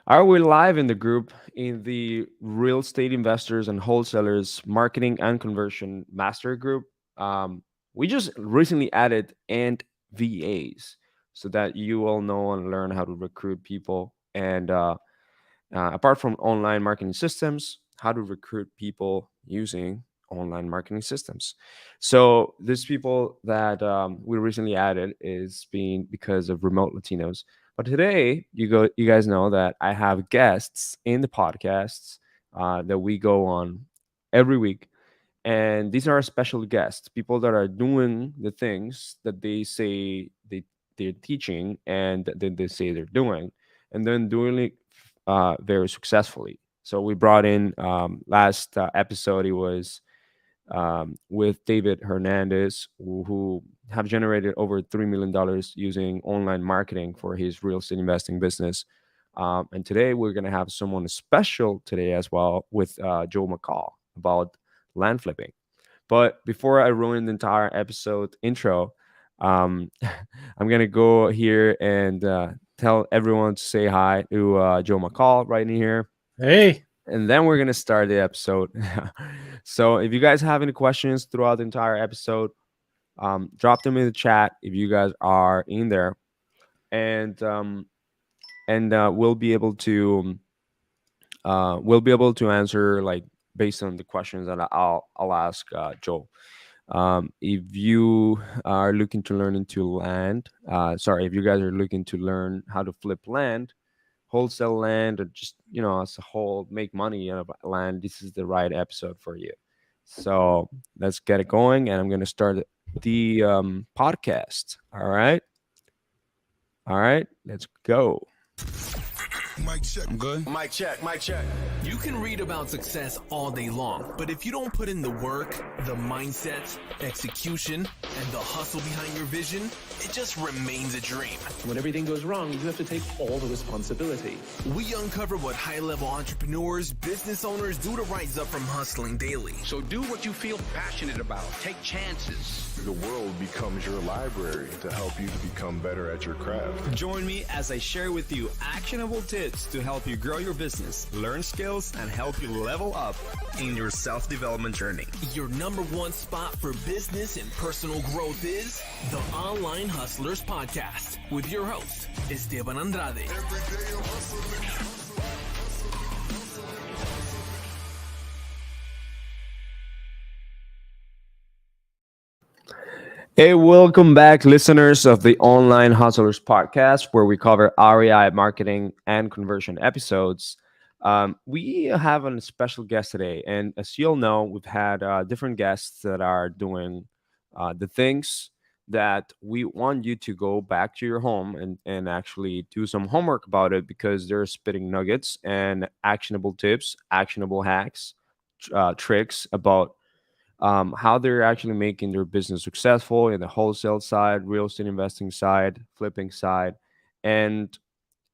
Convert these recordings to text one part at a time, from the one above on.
Are we live in the group in the real estate investors and wholesalers marketing and conversion master group? We just recently added and VAs so that you all know and learn how to recruit people. And apart from online marketing systems, how to recruit people using online marketing systems. So these people that we recently added is being because of remote Latinos. But today, you guys know that I have guests in the podcasts that we go on every week, and these are special guests, people that are doing the things that they say they're teaching and that they say they're doing, and then doing it very successfully. So we brought in last episode. It was with David Hernandez, who have generated over $3 million using online marketing for his real estate investing business. And today we're going to have someone special today as well with Joe McCall about land flipping. But before I ruin the entire episode intro, I'm going to go here and tell everyone to say hi to Joe McCall right in here, Hey, and then we're gonna start the episode. So if you guys have any questions throughout the entire episode, drop them in the chat if you guys are in there, and we'll be able to answer like based on the questions that I'll ask Joel. If you are looking to learn into land, sorry, if you guys are looking to learn how to flip land, wholesale land, or just as a whole make money out of land, this is the right episode for you. So let's get it going, and I'm going to start the podcast. All right, let's go. Mic check. I'm good. Mic check. Mic check. You can read about success all day long, but if you don't put in the work, the mindset, execution, and the hustle behind your vision, it just remains a dream. When everything goes wrong, you have to take all the responsibility. We uncover what high-level entrepreneurs, business owners do to rise up from hustling daily. So do what you feel passionate about. Take chances. The world becomes your library to help you to become better at your craft. Join me as I share with you actionable tips to help you grow your business, learn skills, and help you level up in your self-development journey. Your number one spot for business and personal growth is the Online Hustlers Podcast with your host, Esteban Andrade. Hey, welcome back, listeners of the Online Hustlers podcast, where we cover REI marketing and conversion episodes. We have a special guest today, and as you'll know, we've had different guests that are doing the things that we want you to go back to your home and actually do some homework about it, because they're spitting nuggets and actionable tips, actionable hacks, tricks about how they're actually making their business successful in the wholesale side, real estate investing side, flipping side. And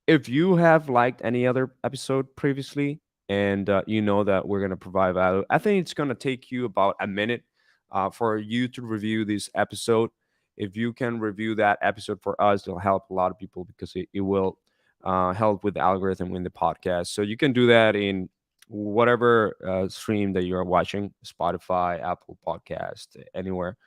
if you have liked any other episode previously, and you know that we're going to provide value, I think it's going to take you about a minute for you to review this episode. If you can review that episode for us, it'll help a lot of people, because it will help with the algorithm in the podcast. So you can do that in whatever stream that you're watching, Spotify, Apple Podcast, anywhere.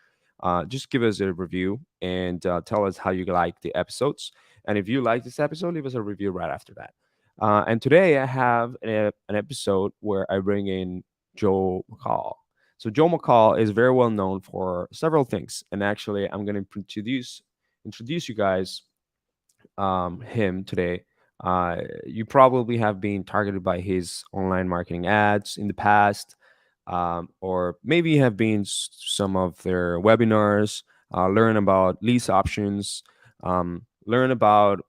Just give us a review and tell us how you like the episodes. And if you like this episode, leave us a review right after that. And today I have an episode where I bring in Joe McCall. So Joe McCall is very well known for several things, and actually I'm going to introduce you guys him today. You probably have been targeted by his online marketing ads in the past, or maybe have been some of their webinars, learn about lease options, learn about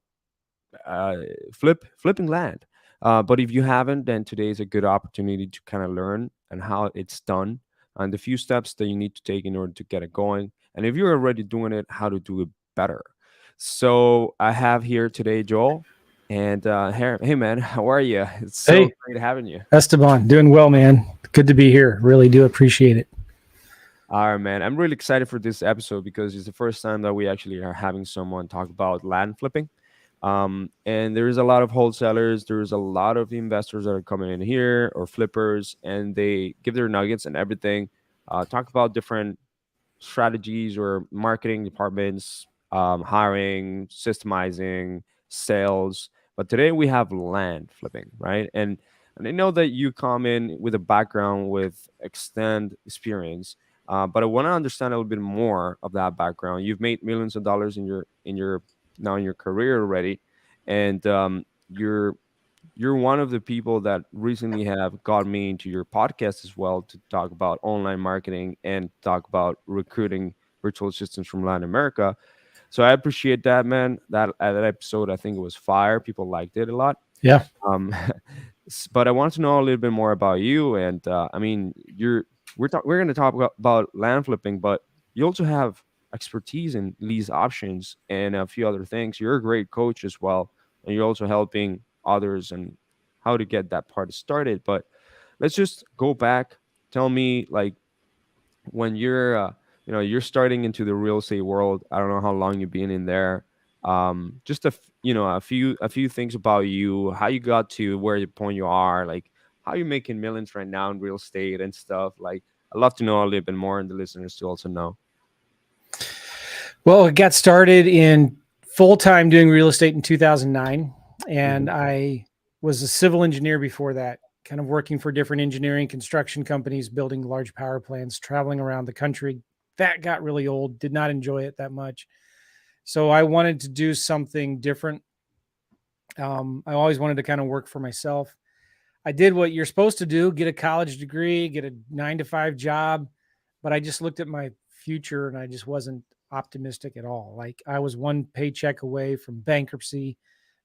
flipping land. But if you haven't, then today is a good opportunity to kind of learn and how it's done and the few steps that you need to take in order to get it going. And if you're already doing it, how to do it better. So I have here today Joel. And hey, man, how are you? It's so Hey. great having you. Esteban, doing well, man. Good to be here. Really do appreciate it. All right, man. I'm really excited for this episode because it's the first time that we actually are having someone talk about land flipping. And there's a lot of wholesalers, there's a lot of investors that are coming in here or flippers, and they give their nuggets and everything. Talk about different strategies or marketing departments, hiring, systemizing, sales. But today we have land flipping, right? And I know that you come in with a background with extend experience, but I want to understand a little bit more of that background. You've made millions of dollars in your now in your career already, and you're one of the people that recently have got me into your podcast as well to talk about online marketing and talk about recruiting virtual assistants from Latin America. So I appreciate that, man. That episode, I think it was fire. People liked it a lot. Yeah. Um, but I want to know a little bit more about you. And I mean, we're going to talk about land flipping, but you also have expertise in lease options and a few other things. You're a great coach as well, and you're also helping others and how to get that part started. But let's just go back. Tell me, like, when you're starting into the real estate world. I don't know how long you've been in there. Just a few things about you, how you got to where the point you are, like how you're making millions right now in real estate and stuff. Like, I'd love to know a little bit more, and the listeners to also know. Well, it got started in full time doing real estate in 2009. And I was a civil engineer before that, kind of working for different engineering construction companies, building large power plants, traveling around the country. That got really old, did not enjoy it that much. So I wanted to do something different. I always wanted to kind of work for myself. I did what you're supposed to do, get a college degree, get a 9 to 5 job. But I just looked at my future and I just wasn't optimistic at all. Like, I was one paycheck away from bankruptcy.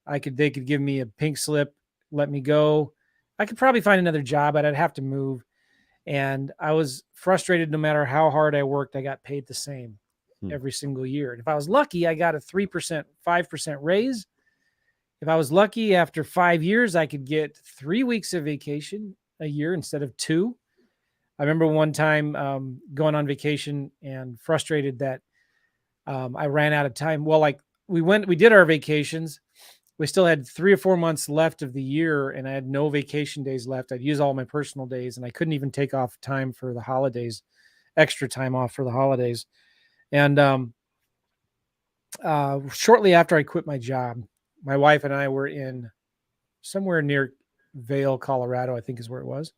They could give me a pink slip, let me go. I could probably find another job, but I'd have to move. And I was frustrated. No matter how hard I worked, I got paid the same every single year. And if I was lucky, I got a 3%, 5% raise. If I was lucky, after 5 years, I could get 3 weeks of vacation a year instead of 2. I remember one time going on vacation and frustrated that I ran out of time. Well, like, we did our vacations. We still had 3 or 4 months left of the year, and I had no vacation days left. I'd use all my personal days, and I couldn't even take off time for the holidays, extra time off for the holidays. And shortly after I quit my job, my wife and I were in somewhere near Vail, Colorado, I think is where it was.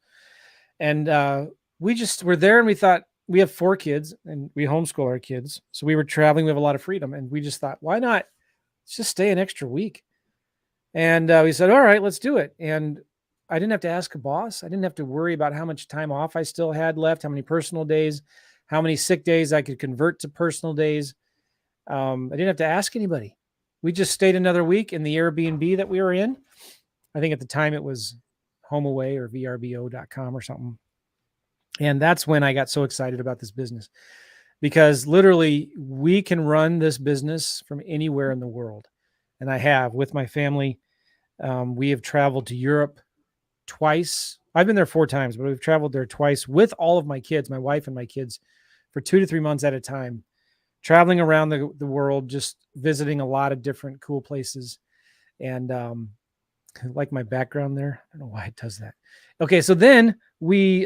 And we just were there, and we thought, we have 4 kids and we homeschool our kids. So we were traveling. We have a lot of freedom. And we just thought, why not just stay an extra week? And we said, all right, let's do it. And I didn't have to ask a boss. I didn't have to worry about how much time off I still had left, how many personal days, how many sick days I could convert to personal days. I didn't have to ask anybody. We just stayed another week in the Airbnb that we were in. I think at the time it was HomeAway or vrbo.com or something. And that's when I got so excited about this business, because literally we can run this business from anywhere in the world. And I have with my family. We have traveled to Europe twice. I've been there 4 times, but we've traveled there twice with all of my kids, my wife and my kids, for 2 to 3 months at a time, traveling around the world, just visiting a lot of different cool places. And like my background there, I don't know why it does that. Okay, so then we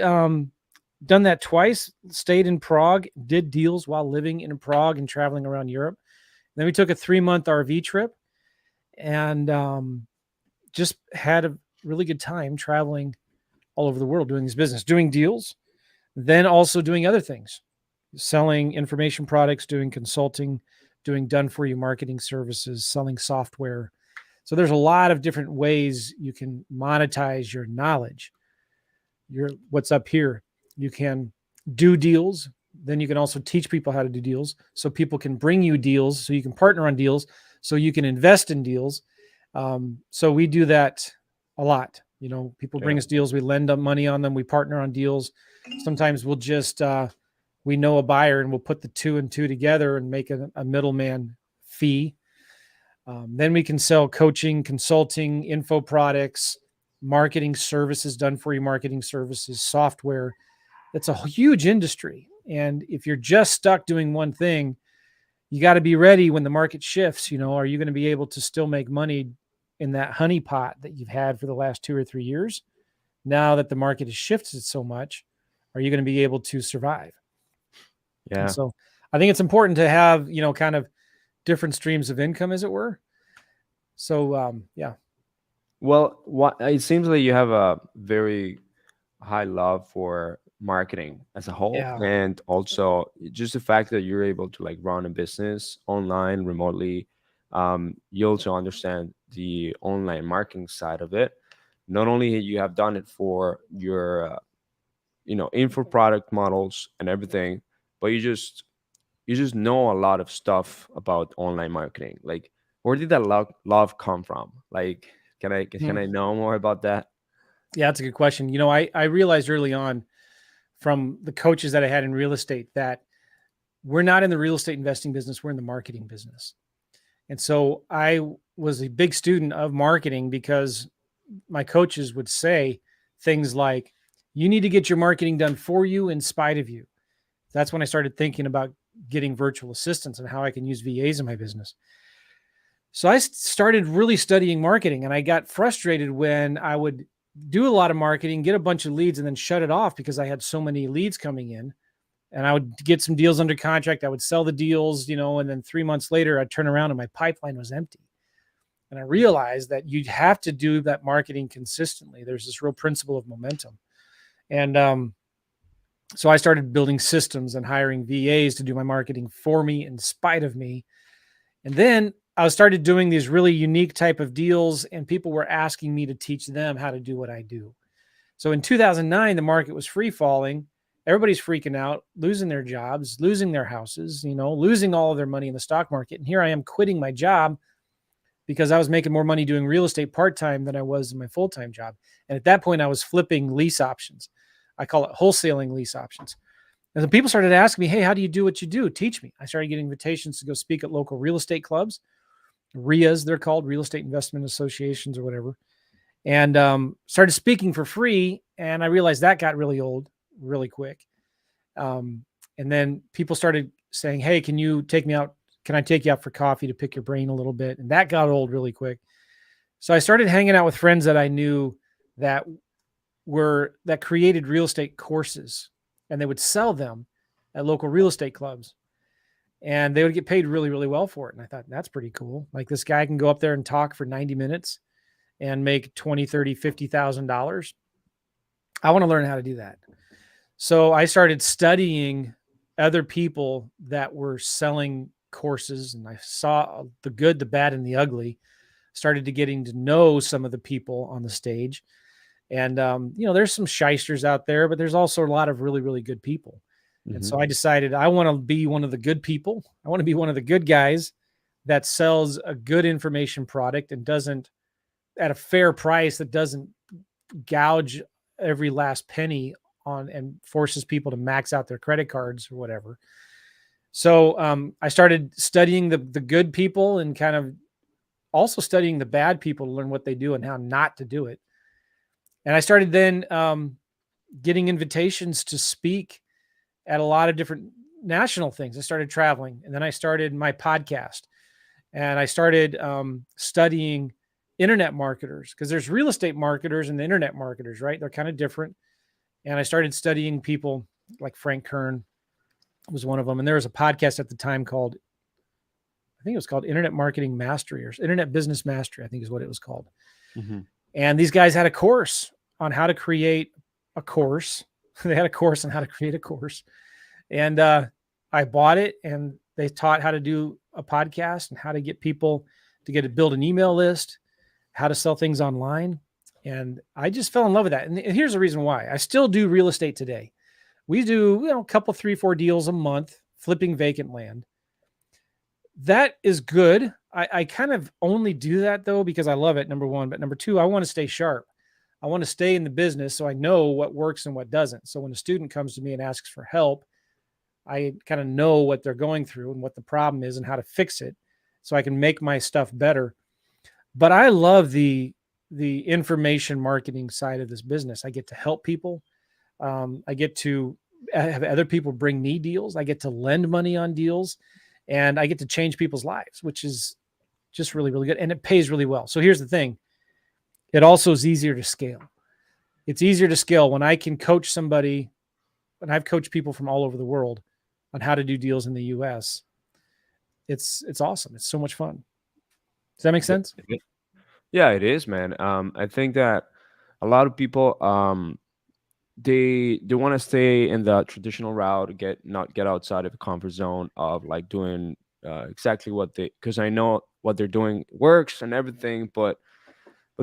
done that twice, stayed in Prague, did deals while living in Prague and traveling around Europe. Then we took a 3-month RV trip and just had a really good time traveling all over the world, doing this business, doing deals, then also doing other things, selling information products, doing consulting, doing done-for-you marketing services, selling software. So there's a lot of different ways you can monetize your knowledge. What's up here. You can do deals. Then you can also teach people how to do deals, so people can bring you deals, so you can partner on deals, so you can invest in deals. So we do that a lot. People bring us deals. We lend them money on them. We partner on deals. Sometimes we'll just, we know a buyer and we'll put the 2 and 2 together and make a middleman fee. Then we can sell coaching, consulting, info products, marketing services, done for you marketing services, software. It's a huge industry. And if you're just stuck doing one thing, you got to be ready when the market shifts. Are you going to be able to still make money in that honey pot that you've had for the last 2 or 3 years? Now that the market has shifted so much, are you going to be able to survive? And Yeah. so I think it's important to have, kind of different streams of income, as it were. So, yeah. Well, it seems like you have a very high love for marketing as a whole, Yeah. and also just the fact that you're able to like run a business online remotely. You also understand the online marketing side of it. Not only you have done it for your info product models and everything, but you just know a lot of stuff about online marketing. Like, where did that love come from? Like, can I know more about that? Yeah, that's a good question. I realized early on from the coaches that I had in real estate that we're not in the real estate investing business, we're in the marketing business. And so I was a big student of marketing because my coaches would say things like, you need to get your marketing done for you in spite of you. That's when I started thinking about getting virtual assistants and how I can use VAs in my business. So I started really studying marketing, and I got frustrated when I would do a lot of marketing, get a bunch of leads, and then shut it off because I had so many leads coming in. And I would get some deals under contract. I would sell the deals, and then 3 months later, I'd turn around and my pipeline was empty. And I realized that you'd have to do that marketing consistently. There's this real principle of momentum. And so I started building systems and hiring VAs to do my marketing for me in spite of me. And then I started doing these really unique type of deals, and people were asking me to teach them how to do what I do. So in 2009, the market was free falling. Everybody's freaking out, losing their jobs, losing their houses, losing all of their money in the stock market. And here I am quitting my job because I was making more money doing real estate part-time than I was in my full-time job. And at that point, I was flipping lease options. I call it wholesaling lease options. And then people started asking me, hey, how do you do what you do? Teach me. I started getting invitations to go speak at local real estate clubs, RIAs, they're called, Real Estate Investment Associations or whatever. And started speaking for free. And I realized that got really old really quick. And then people started saying, hey, can you take me out? Can I take you out for coffee to pick your brain a little bit? And that got old really quick. So I started hanging out with friends that I knew that created real estate courses, and they would sell them at local real estate clubs, and they would get paid really, really well for it. And I thought, that's pretty cool. Like, this guy can go up there and talk for 90 minutes and make $20, $30, $50,000. I want to learn how to do that. So I started studying other people that were selling courses, and I saw the good, the bad, and the ugly. Started to getting to know some of the people on the stage. And, there's some shysters out there, but there's also a lot of really, really good people. Mm-hmm. And so I decided I want to be one of the good people. I want to be one of the good guys that sells a good information product and doesn't, at a fair price, that doesn't gouge every last penny on and forces people to max out their credit cards or whatever. So I started studying the good people and kind of also studying the bad people to learn what they do and how not to do it. And I started then getting invitations to speak at a lot of different national things. I started traveling, and then I started my podcast, and I started studying internet marketers, because there's real estate marketers and the internet marketers, right? They're kind of different. And I started studying people like Frank Kern was one of them. And there was a podcast at the time called, I think it was called Internet Marketing Mastery, or Internet Business Mastery, I think is what it was called. Mm-hmm. And these guys had a course on how to create a course. They had a course on how to create a course. And I bought it, and they taught how to do a podcast and how to get people to build an email list, how to sell things online. And I just fell in love with that. And here's the reason why. I still do real estate today. We do, a couple, 3-4 deals a month, flipping vacant land. That is good. I kind of only do that though because I love it, number one. But number two, I want to stay sharp. I want to stay in the business so I know what works and what doesn't. So when a student comes to me and asks for help, I kind of know what they're going through and what the problem is and how to fix it so I can make my stuff better. But I love the information marketing side of this business. I get to help people. I get to have other people bring me deals. I get to lend money on deals. and I get to change people's lives, which is just really, really good. And it pays really well. So here's the thing. It also is easier to scale. It's easier to scale when I can coach somebody, and I've coached people from all over the world on how to do deals in the US. It's awesome. It's so much fun. Does that make sense? Yeah, it is, man. I think that a lot of people they want to stay in the traditional route, not get outside of the comfort zone of like doing exactly what they, because I know what they're doing works and everything, but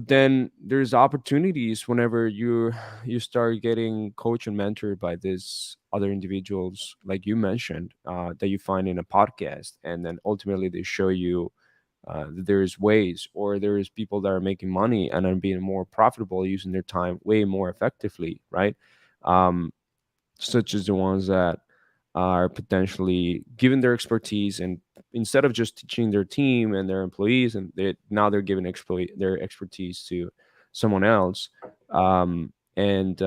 then there's opportunities whenever you start getting coached and mentored by these other individuals like you mentioned, that you find in a podcast, and then ultimately they show you that there's ways, or there's people that are making money and are being more profitable using their time way more effectively, right? um, Such as the ones that are potentially given their expertise, and instead of just teaching their team and their employees, and now they're giving their expertise to someone else. And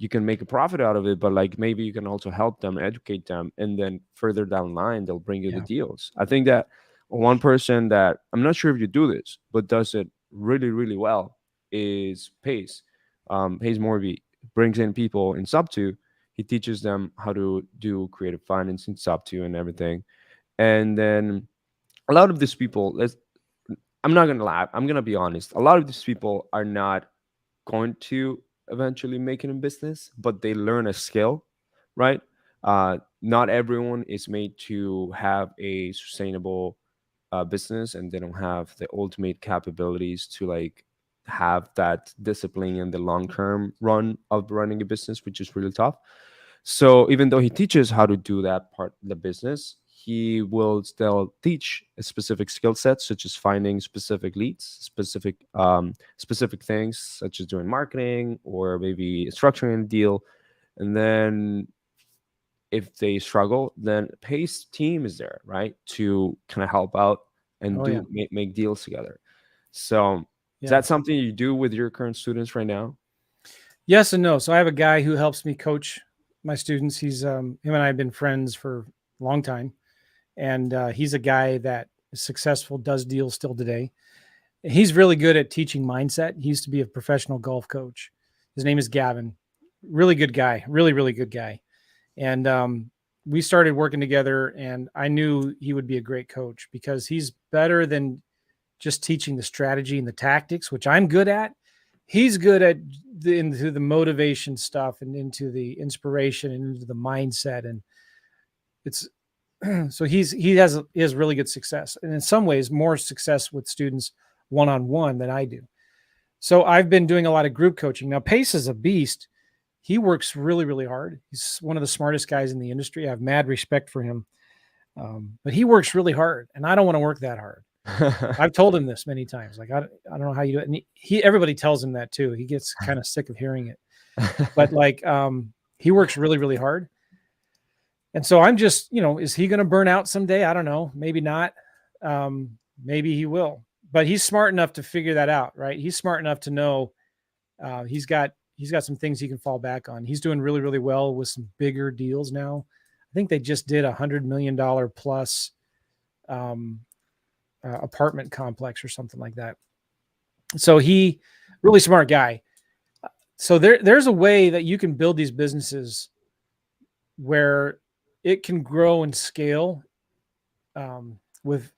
You can make a profit out of it, but like maybe you can also help them, educate them, and then further down the line they'll bring you the Yeah. deals. I think that one person that, I'm not sure if you do this, but does it really really well, is Pace. Pace Morby brings in people in sub 2. He teaches them how to do creative finance in sub 2 and everything. And then a lot of these people, I'm not gonna lie, I'm gonna be honest, a lot of these people are not going to eventually make it in business, but they learn a skill, right? Not everyone is made to have a sustainable business, and they don't have the ultimate capabilities to like have that discipline in the long term run of running a business, which is really tough. So even though he teaches how to do that part of the business, he will still teach a specific skill set, such as finding specific leads, specific things, such as doing marketing or maybe structuring a deal. And then if they struggle, then Pace team is there, right, to kind of help out and Oh yeah. make deals together. So is Yeah. that something you do with your current students right now? Yes and no. So I have a guy who helps me coach my students. He's him and I have been friends for a long time, and he's a guy that is successful, does deals still today. He's really good at teaching mindset. He used to be a professional golf coach. His name is Gavin. Really good guy. Really, really good guy. And we started working together, and I knew he would be a great coach because he's better than just teaching the strategy and the tactics, which I'm good at. He's good at into the motivation stuff and into the inspiration and into the mindset. And it's so he has really good success, and in some ways more success with students one-on-one than I do. So I've been doing a lot of group coaching. Now Pace is a beast. He works really, really hard. He's one of the smartest guys in the industry. I have mad respect for him. But he works really hard, and I don't want to work that hard. I've told him this many times. Like, I don't know how you do it. And everybody tells him that too. He gets kind of sick of hearing it, but like, he works really, really hard. And so I'm just, is he going to burn out someday? I don't know. Maybe not. Maybe he will, but he's smart enough to figure that out, right? He's smart enough to know, he's got some things he can fall back on. He's doing really, really well with some bigger deals now. I think they just did $100 million plus apartment complex or something like that. So he really smart guy. So there's a way that you can build these businesses where it can grow and scale with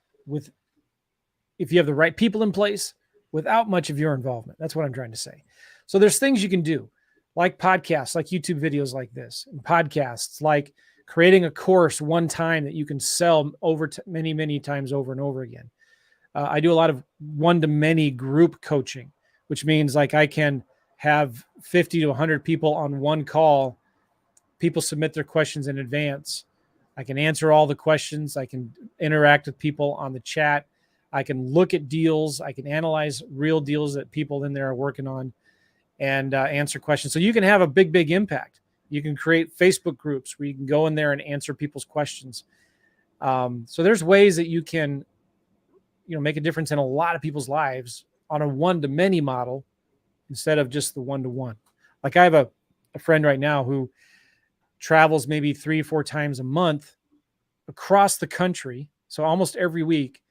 if you have the right people in place without much of your involvement. That's what I'm trying to say. So there's things you can do, like podcasts, like YouTube videos like this, and podcasts, like creating a course one time that you can sell over many, many times over and over again. I do a lot of one-to-many group coaching, which means like I can have 50 to 100 people on one call. People submit their questions in advance. I can answer all the questions. I can interact with people on the chat. I can look at deals. I can analyze real deals that people in there are working on and answer questions. So you can have a big, big impact. You can create Facebook groups where you can go in there and answer people's questions. So there's ways that you can, make a difference in a lot of people's lives on a one-to-many model instead of just the one-to-one. Like I have a friend right now who travels maybe 3 or 4 times a month across the country, so almost every week,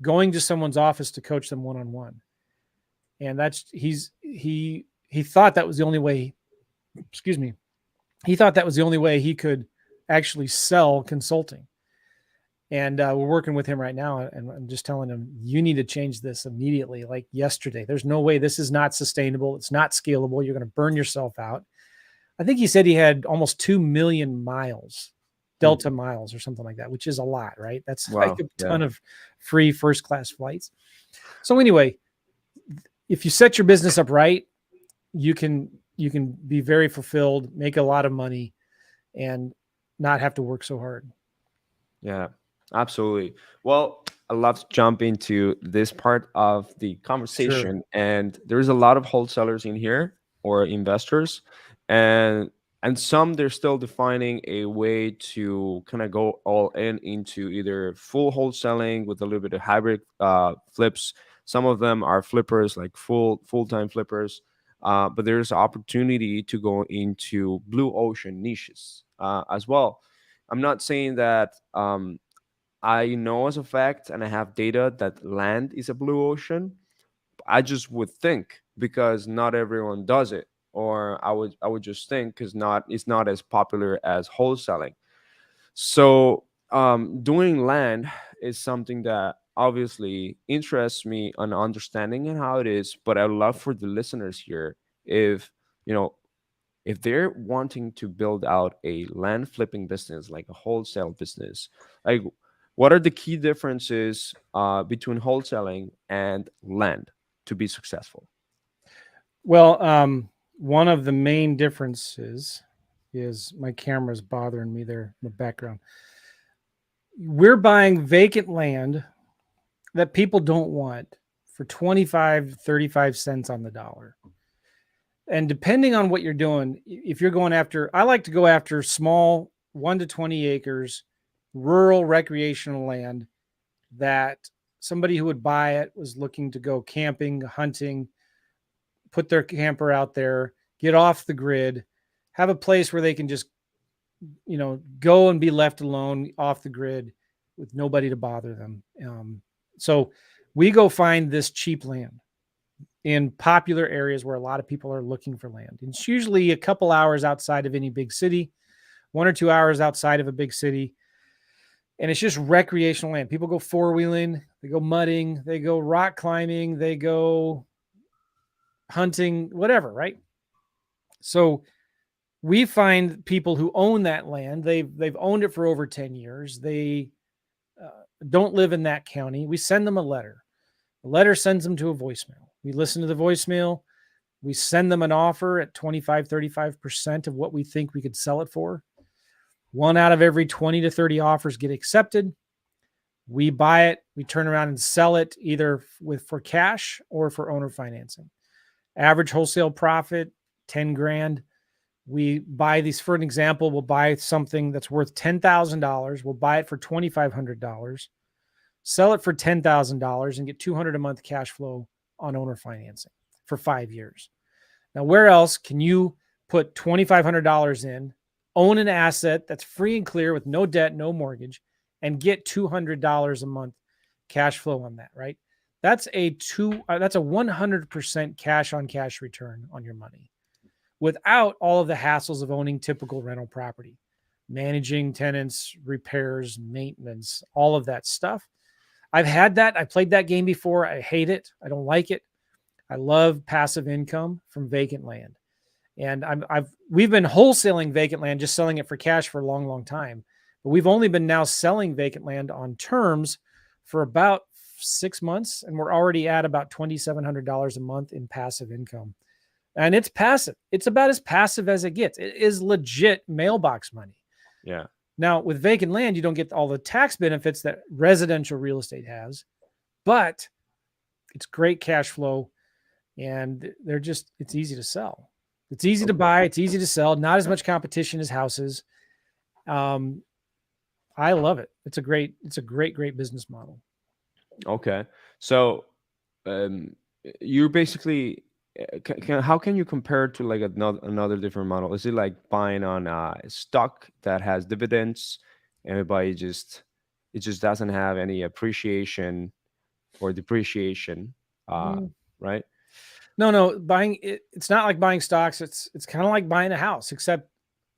going to someone's office to coach them one-on-one. And he thought that was the only way, excuse me, he thought that was the only way he could actually sell consulting. And we're working with him right now, and I'm just telling him, you need to change this immediately, like yesterday. There's no way. This is not sustainable. It's not scalable. You're going to burn yourself out. I think he said he had almost 2 million miles, Delta miles or something like that, which is a lot, right? That's like Wow. a ton of free first-class flights. So anyway, if you set your business up right, you can be very fulfilled, make a lot of money, and not have to work so hard. Yeah, absolutely. Well, I'd love to jump into this part of the conversation. And there's a lot of wholesalers in here or investors, and some they're still defining a way to kind of go all in into either full wholesaling with a little bit of hybrid flips. Some of them are flippers, like full-time flippers. But there's opportunity to go into blue ocean niches as well. I'm not saying that I know as a fact and I have data that land is a blue ocean. I just would think because not everyone does it, or I would just think because not it's not as popular as wholesaling. So doing land is something that obviously interests me on understanding and how it is. But I'd love for the listeners here, if you know if they're wanting to build out a land flipping business, like a wholesale business, like what are the key differences between wholesaling and land to be successful? Well, one of the main differences is my camera's bothering me there in the background. We're buying vacant land that people don't want for 25, 35 cents on the dollar. And depending on what you're doing, if you're going after, I like to go after small 1 to 20 acres, rural recreational land that somebody who would buy it was looking to go camping, hunting, put their camper out there, get off the grid, have a place where they can just, go and be left alone off the grid with nobody to bother them. So we go find this cheap land in popular areas where a lot of people are looking for land. It's usually a couple hours outside of any big city, 1 or 2 hours outside of a big city. And it's just recreational land. People go four-wheeling, they go mudding, they go rock climbing, they go hunting, whatever, right? So we find people who own that land. They've owned it for over 10 years. They don't live in that county. We send them a letter. The letter sends them to a voicemail. We listen to the voicemail. We send them an offer at 25, 35% of what we think we could sell it for. 1 out of every 20 to 30 offers get accepted. We buy it. We turn around and sell it either for cash or for owner financing. Average wholesale profit, 10 grand. We buy these, for an example, we'll buy something that's worth $10,000. We'll buy it for $2,500, sell it for $10,000 and get $200 a month cash flow on owner financing for 5 years. Now, where else can you put $2,500 in, own an asset that's free and clear with no debt, no mortgage, and get $200 a month cash flow on that, right? That's a 100% cash on cash return on your money without all of the hassles of owning typical rental property, managing tenants, repairs, maintenance, all of that stuff. I've had that. I played that game before. I hate it. I don't like it. I love passive income from vacant land. And we've been wholesaling vacant land, just selling it for cash for a long, long time. But we've only been now selling vacant land on terms for about 6 months. And we're already at about $2,700 a month in passive income. And it's passive. It's about as passive as it gets. It is legit mailbox money. Yeah. Now, with vacant land, you don't get all the tax benefits that residential real estate has, but it's great cash flow, and it's easy to sell. It's easy to buy. It's easy to sell. Not as much competition as houses. I love it. It's a great, great business model. Okay. So you're basically, how can you compare it to like another different model? Is it like buying on a stock that has dividends everybody just it just doesn't have any appreciation or depreciation, Mm. right? No, buying it's not like buying stocks. It's kind of like buying a house, except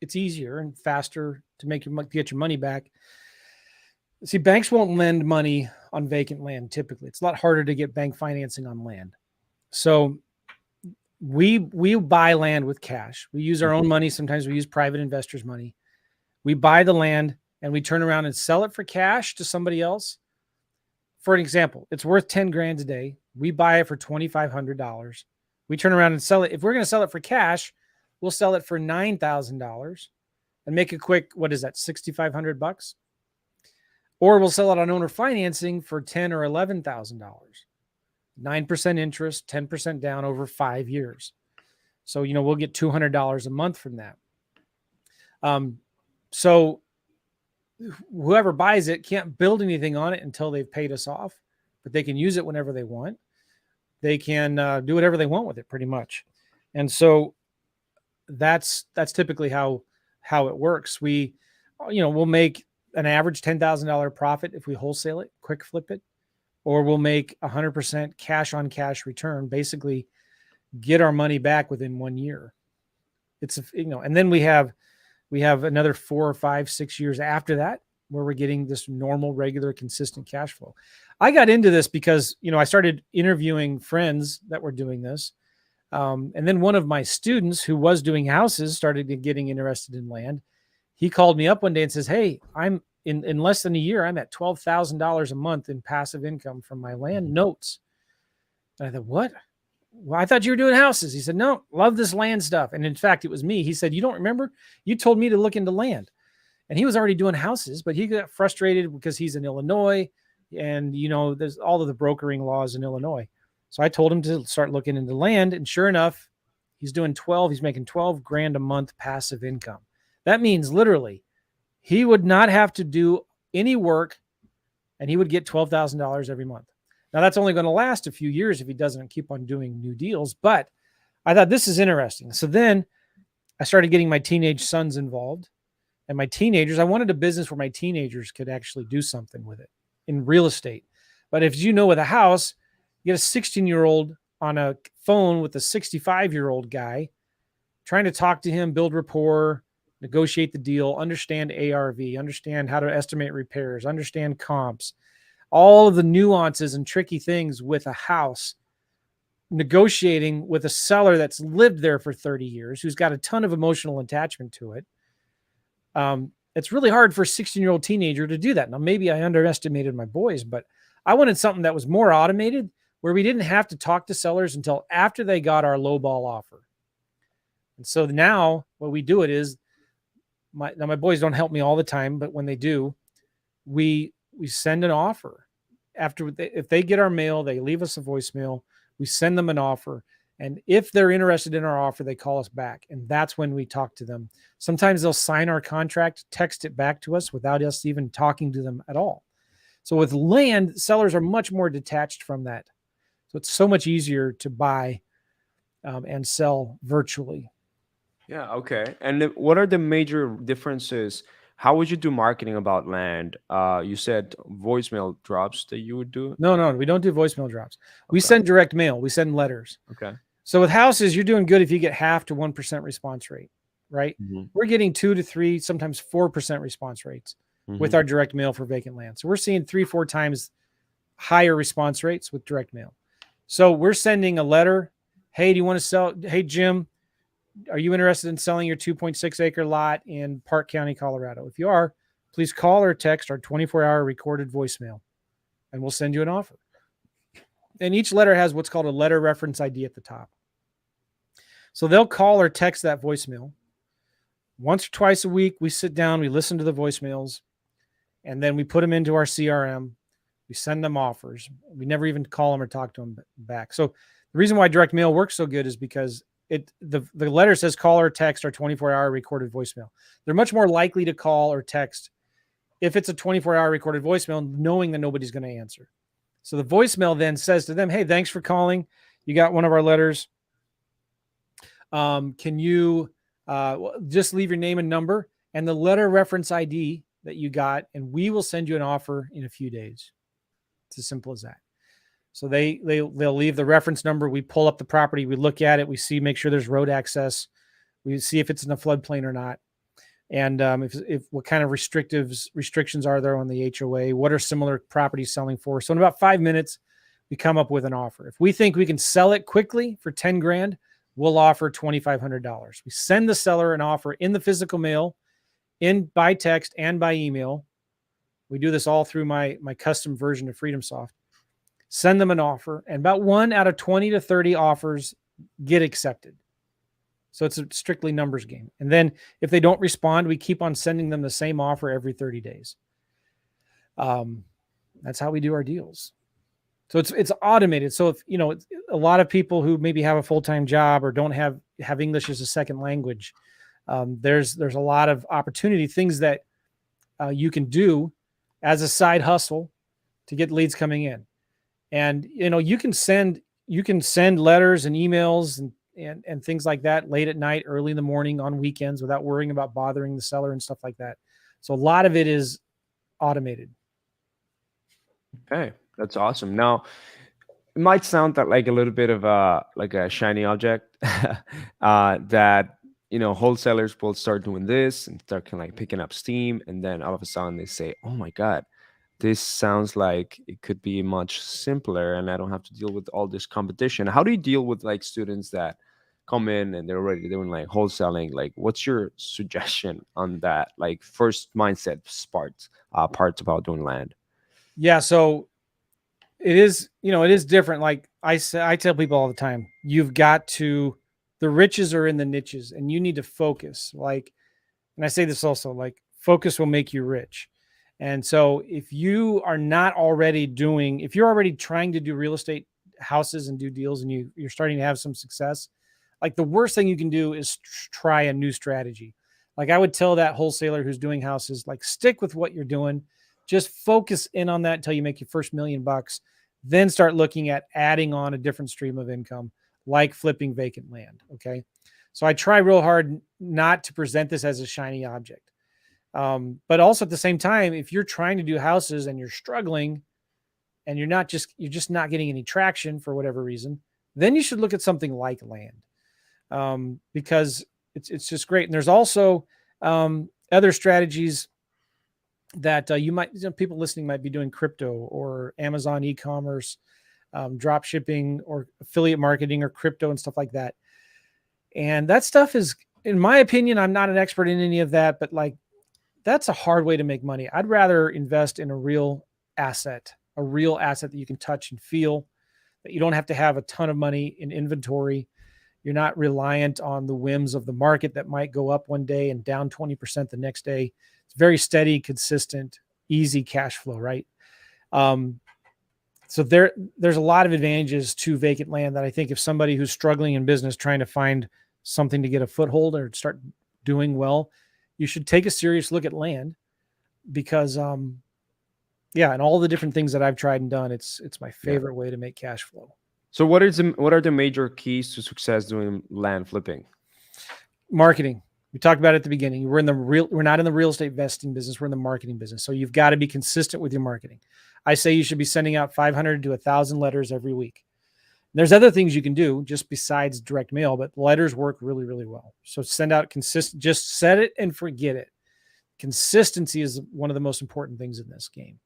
it's easier and faster to get your money back. See, banks won't lend money on vacant land typically. It's a lot harder to get bank financing on land. So we buy land with cash. We use our own money. Sometimes we use private investors' money. We buy the land and we turn around and sell it for cash to somebody else. For an example, it's worth 10 grand a day. We buy it for $2,500. We turn around and sell it. If we're going to sell it for cash, we'll sell it for $9,000 and make a quick, what is that, $6,500? Or we'll sell it on owner financing for $10,000 or $11,000. 9% interest, 10% down over 5 years. So, we'll get $200 a month from that. So whoever buys it can't build anything on it until they've paid us off, but they can use it whenever they want. They can do whatever they want with it pretty much. And so that's typically how it works. We'll make an average $10,000 profit if we wholesale it, quick flip it, or we'll make 100% cash on cash return, basically get our money back within 1 year. And then we have another 4 or 5, 6 years after that where we're getting this normal, regular, consistent cash flow. I got into this because, I started interviewing friends that were doing this. And then one of my students who was doing houses started getting interested in land. He called me up one day and says, "Hey, I'm in less than a year, I'm at $12,000 a month in passive income from my land notes." And I thought, "What? Well, I thought you were doing houses." He said, "No, love this land stuff." And in fact, it was me. He said, "You don't remember? You told me to look into land." And he was already doing houses, but he got frustrated because he's in Illinois and, there's all of the brokering laws in Illinois. So I told him to start looking into land. And sure enough, he's making 12 grand a month passive income. That means literally he would not have to do any work and he would get $12,000 every month. Now that's only going to last a few years if he doesn't keep on doing new deals. But I thought this is interesting. So then I started getting my teenage sons involved, and my teenagers, I wanted a business where my teenagers could actually do something with it in real estate. But if with a house, you get a 16-year-old on a phone with a 65-year-old guy trying to talk to him, build rapport, negotiate the deal, understand ARV, understand how to estimate repairs, understand comps, all of the nuances and tricky things with a house, negotiating with a seller that's lived there for 30 years, who's got a ton of emotional attachment to it. It's really hard for a 16-year-old teenager to do that. Now, maybe I underestimated my boys, but I wanted something that was more automated where we didn't have to talk to sellers until after they got our lowball offer. And so now what we do it is, my boys don't help me all the time, but when they do, we send an offer. If they get our mail, they leave us a voicemail, we send them an offer. And if they're interested in our offer, they call us back. And that's when we talk to them. Sometimes they'll sign our contract, text it back to us without us even talking to them at all. So with land, sellers are much more detached from that. So it's so much easier to buy and sell virtually. Yeah. Okay. And what are the major differences? How would you do marketing about land? You said voicemail drops that you would do. No, we don't do voicemail drops. We Okay. send direct mail. We send letters. Okay. So with houses, you're doing good if you get 0.5 to 1% response rate, right? Mhm. We're getting 2 to 3, sometimes 4% response rates with our direct mail for vacant land. So we're seeing 3-4 times higher response rates with direct mail. So we're sending a letter. Hey, do you want to sell? Hey, Jim, are you interested in selling your 2.6 acre lot in Park County, Colorado? If you are, please call or text our 24-hour recorded voicemail, and we'll send you an offer. And each letter has what's called a letter reference ID at the top. So they'll call or text that voicemail. Once or twice a week, we sit down, we listen to the voicemails, and then we put them into our CRM. We send them offers. We never even call them or talk to them back. So the reason why direct mail works so good is because the letter says call or text our 24-hour recorded voicemail. They're much more likely to call or text if it's a 24-hour recorded voicemail, knowing that nobody's going to answer. So the voicemail then says to them, hey, thanks for calling. You got one of our letters. Can you just leave your name and number? And the letter reference ID that you got, and we will send you an offer in a few days. It's as simple as that. So they'll leave the reference number. We pull up the property. We look at it. We see, make sure there's road access. We see if it's in a floodplain or not. And if what kind of restrictions are there on the HOA? What are similar properties selling for? So in about 5 minutes, we come up with an offer. If we think we can sell it quickly for 10 grand, we'll offer $2,500. We send the seller an offer in the physical mail, by text and by email. We do this all through my custom version of FreedomSoft. Send them an offer, and about 1 out of 20 to 30 offers get accepted. So it's a strictly numbers game. And then if they don't respond, we keep on sending them the same offer every 30 days. That's how we do our deals. So it's automated. So if, a lot of people who maybe have a full-time job or don't have English as a second language, there's a lot of opportunity, things that you can do as a side hustle to get leads coming in. And, you can send letters and emails and things like that late at night, early in the morning, on weekends, without worrying about bothering the seller and stuff like that. So a lot of it is automated. Okay, that's awesome. Now, it might sound that like a little bit of a shiny object that wholesalers will start doing this and start kind of like picking up steam, and then all of a sudden they say, "Oh my God, this sounds like it could be much simpler, and I don't have to deal with all this competition." How do you deal with like students that come in and they're already doing like wholesaling? Like, what's your suggestion on that? Like, first mindset parts about doing land. Yeah. So it is different. Like I tell people all the time, the riches are in the niches, and you need to focus. Like, and I say this also, like, focus will make you rich. And so if you're already trying to do real estate houses and do deals, and you're starting to have some success, like, the worst thing you can do is try a new strategy. Like, I would tell that wholesaler who's doing houses, like, stick with what you're doing. Just focus in on that until you make your first $1 million. Then start looking at adding on a different stream of income, like flipping vacant land. Okay. So I try real hard not to present this as a shiny object. But also at the same time, if you're trying to do houses and you're struggling and you're just not getting any traction for whatever reason, then you should look at something like land, because it's just great. And there's also other strategies that people listening might be doing: crypto or Amazon e-commerce, drop shipping or affiliate marketing or crypto and stuff like that. And that stuff is, in my opinion, I'm not an expert in any of that, but like, that's a hard way to make money. I'd rather invest in a real asset that you can touch and feel, that you don't have to have a ton of money in inventory. You're not reliant on the whims of the market that might go up one day and down 20% the next day. It's very steady, consistent, easy cash flow, right? So there's a lot of advantages to vacant land that I think if somebody who's struggling in business, trying to find something to get a foothold or start doing well, you should take a serious look at land, because, and all the different things that I've tried and done, it's my favorite way to make cash flow. So what are the major keys to success doing land flipping? Marketing. We talked about it at the beginning. We're not in the real estate investing business. We're in the marketing business. So you've got to be consistent with your marketing. I say you should be sending out 500 to 1,000 letters every week. There's other things you can do just besides direct mail, but letters work really, really well. So send out consistent, just set it and forget it. Consistency is one of the most important things in this game.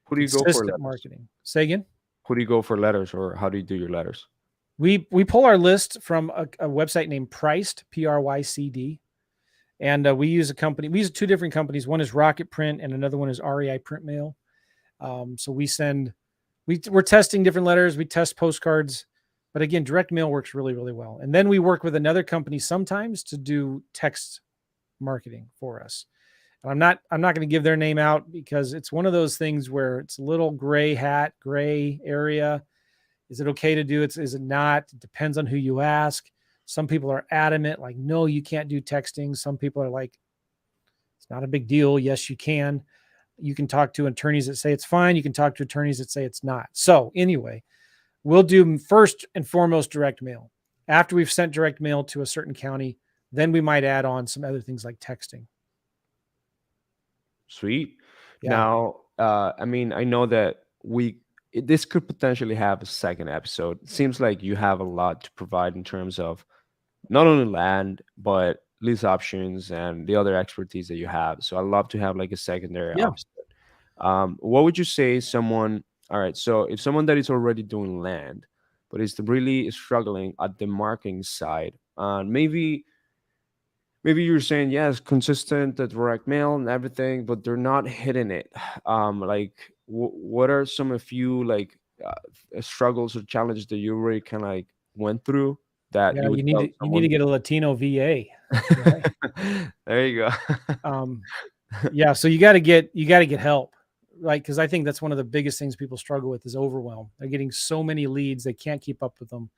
Who do you go for? Marketing. Say again? Who do you go for letters, or how do you do your letters? We pull our list from a website named Priced, Prycd. And we use two different companies. One is Rocket Print and another one is REI Print Mail. So we're testing different letters. We test postcards, but again, direct mail works really, really well. And then we work with another company sometimes to do text marketing for us. And I'm not going to give their name out, because it's one of those things where it's a little gray area. Is it okay to do it? Is it not? It depends on who you ask. Some people are adamant, like, no, you can't do texting. Some people are like, it's not a big deal. Yes, you can. You can talk to attorneys that say it's fine. You can talk to attorneys that say it's not. So anyway, we'll do first and foremost direct mail. After we've sent direct mail to a certain county, then we might add on some other things like texting. Sweet. Yeah. Now, I mean, I know that this could potentially have a second episode. It seems like you have a lot to provide in terms of not only land, but lease options and the other expertise that you have. So I'd love to have like a secondary Yeah. episode. What would you say someone, all right, so if someone that is already doing land, but is really struggling at the marketing side, maybe you're saying yes, consistent, the direct mail and everything, but they're not hitting it. Like what are some of you like struggles or challenges that you already kind of like went through that Yeah. you would You need tell to someone? get a Latino VA. Right. There you go. Um, yeah. So you got to get help, right? Because I think that's one of the biggest things people struggle with is overwhelm. They're getting so many leads, they can't keep up with them.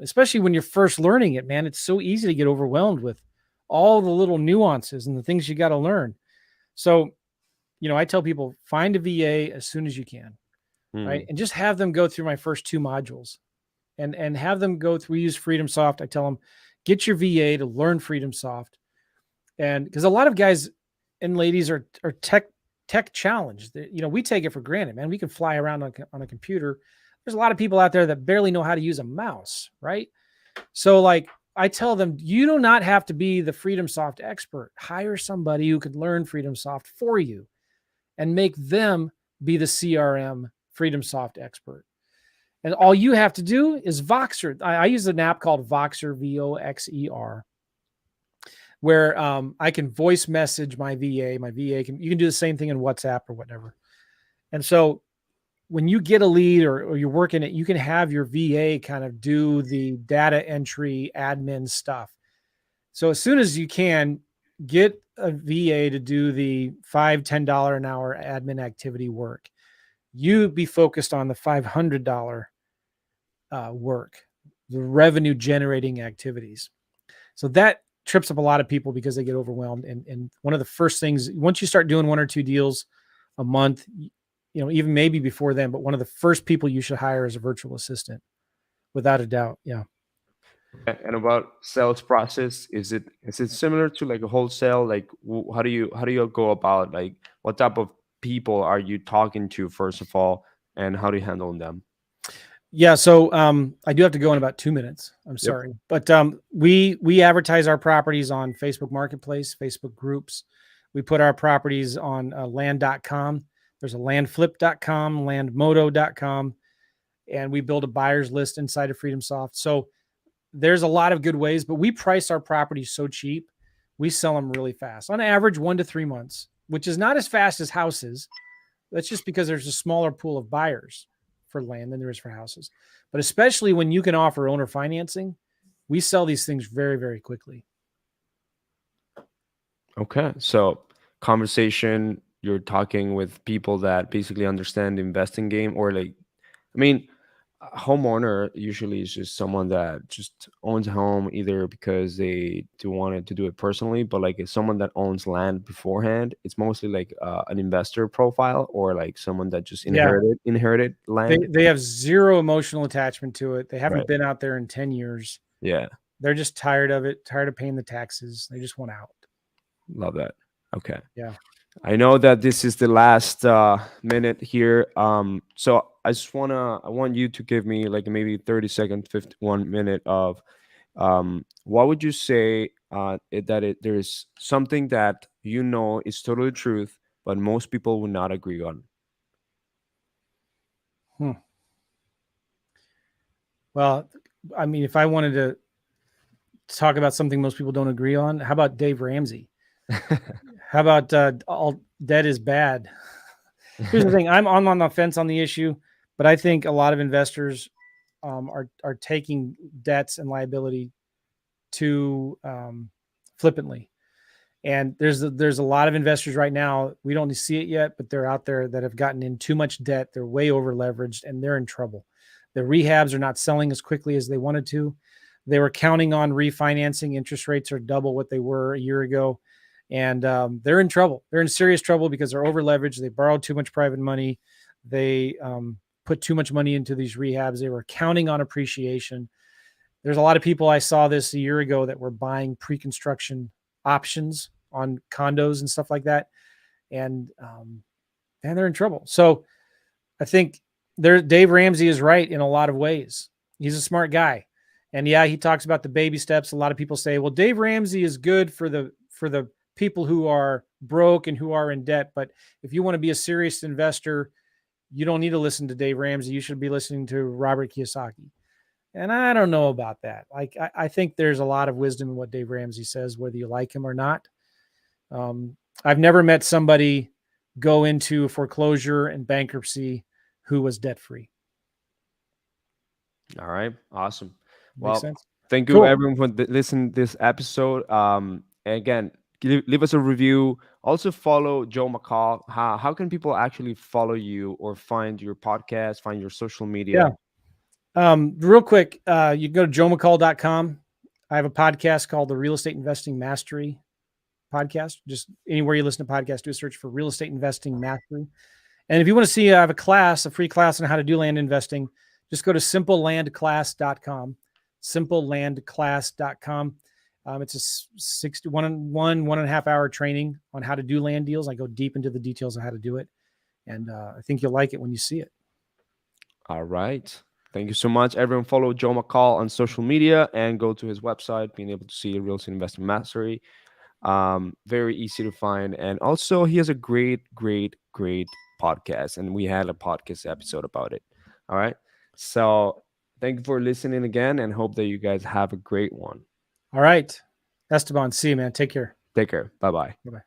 Especially when you're first learning it, man, it's so easy to get overwhelmed with all the little nuances and the things you got to learn. So, I tell people find a VA as soon as you can, right? Hmm. And just have them go through my first 2 modules and have them go through, we use Freedom Soft. I tell them, get your VA to learn Freedom Soft. And because a lot of guys and ladies are tech challenged. We take it for granted, man. We can fly around on a computer. There's a lot of people out there that barely know how to use a mouse, right? So like I tell them, you do not have to be the Freedom Soft expert. Hire somebody who could learn Freedom Soft for you and make them be the CRM Freedom Soft expert. And all you have to do is Voxer. I use an app called Voxer, Voxer, where I can voice message my VA. My VA you can do the same thing in WhatsApp or whatever. And so when you get a lead or you're working it, you can have your VA kind of do the data entry admin stuff. So as soon as you can, get a VA to do the $5-10 an hour admin activity work. You be focused on the $500 work, the revenue generating activities. So that trips up a lot of people because they get overwhelmed. And one of the first things, once you start doing 1 or 2 deals a month, even maybe before then, but one of the first people you should hire is a virtual assistant, without a doubt. Yeah. And about sales process, is it similar to like a wholesale? Like how do you go about like what type of people are you talking to first of all, and how do you handle them? Yeah. So I do have to go in about 2 minutes. I'm Yep. sorry. But we advertise our properties on Facebook Marketplace, Facebook groups. We put our properties on land.com. There's a landflip.com, landmoto.com, and we build a buyer's list inside of Freedom Soft. So there's a lot of good ways, but we price our properties so cheap. We sell them really fast. On average, 1 to 3 months, which is not as fast as houses. That's just because there's a smaller pool of buyers for land than there is for houses. But especially when you can offer owner financing, we sell these things very, very quickly. Okay, so conversation, you're talking with people that basically understand the investing game, or like, I mean, a homeowner usually is just someone that just owns a home either because they do wanted to do it personally, but like if someone that owns land beforehand, it's mostly like an investor profile or like someone that just Yeah. inherited land. They have zero emotional attachment to it. They haven't Right. been out there in 10 years. Yeah, They're just tired of it, tired of paying the taxes. They just want out. love that. Okay. Yeah. I know that this is the last minute here. So I want you to give me like maybe 30 seconds, 51 minute of what would you say there is something that is totally truth, but most people would not agree on. Well, I mean, if I wanted to talk about something most people don't agree on, how about Dave Ramsey? How about all debt is bad? Here's the thing: I'm on the fence on the issue, but I think a lot of investors are taking debts and liability too flippantly. And there's a lot of investors right now. We don't see it yet, but they're out there that have gotten in too much debt. They're way over leveraged and they're in trouble. The rehabs are not selling as quickly as they wanted to. They were counting on refinancing. Interest rates are double what they were a year ago. And they're in trouble. They're in serious trouble because they're over leveraged. They borrowed too much private money. They put too much money into these rehabs. They were counting on appreciation. There's a lot of people, I saw this a year ago, that were buying pre-construction options on condos and stuff like that. and they're in trouble. So I think Dave Ramsey is right in a lot of ways. He's a smart guy. And yeah, he talks about the baby steps. A lot of people say, well, Dave Ramsey is good for the people who are broke and who are in debt. But if you want to be a serious investor, you don't need to listen to Dave Ramsey. You should be listening to Robert Kiyosaki. And I don't know about that. Like, I think there's a lot of wisdom in what Dave Ramsey says, whether you like him or not. I've never met somebody go into foreclosure and bankruptcy who was debt free. All right. Awesome. Makes Well, sense. thank you Cool. everyone for listening to this episode. And again, leave us a review. Also follow Joe McCall. How can people actually follow you or find your podcast, find your social media? Real quick, you can go to joemccall.com. I have a podcast called the Real Estate Investing Mastery Podcast. Just anywhere you listen to podcasts, do a search for Real Estate Investing Mastery. And if you want to see, I have a free class on how to do land investing. Just go to simplelandclass.com. Simplelandclass.com. It's a 1.5 hour training on how to do land deals. I go deep into the details of how to do it. And I think you'll like it when you see it. All right. Thank you so much. Everyone follow Joe McCall on social media and go to his website, being able to see Real Estate Investing Mastery. Very easy to find. And also he has a great podcast. And we had a podcast episode about it. All right. So thank you for listening again and hope that you guys have a great one. All right. Esteban, see you, man. Take care. Take care. Bye-bye. Bye-bye.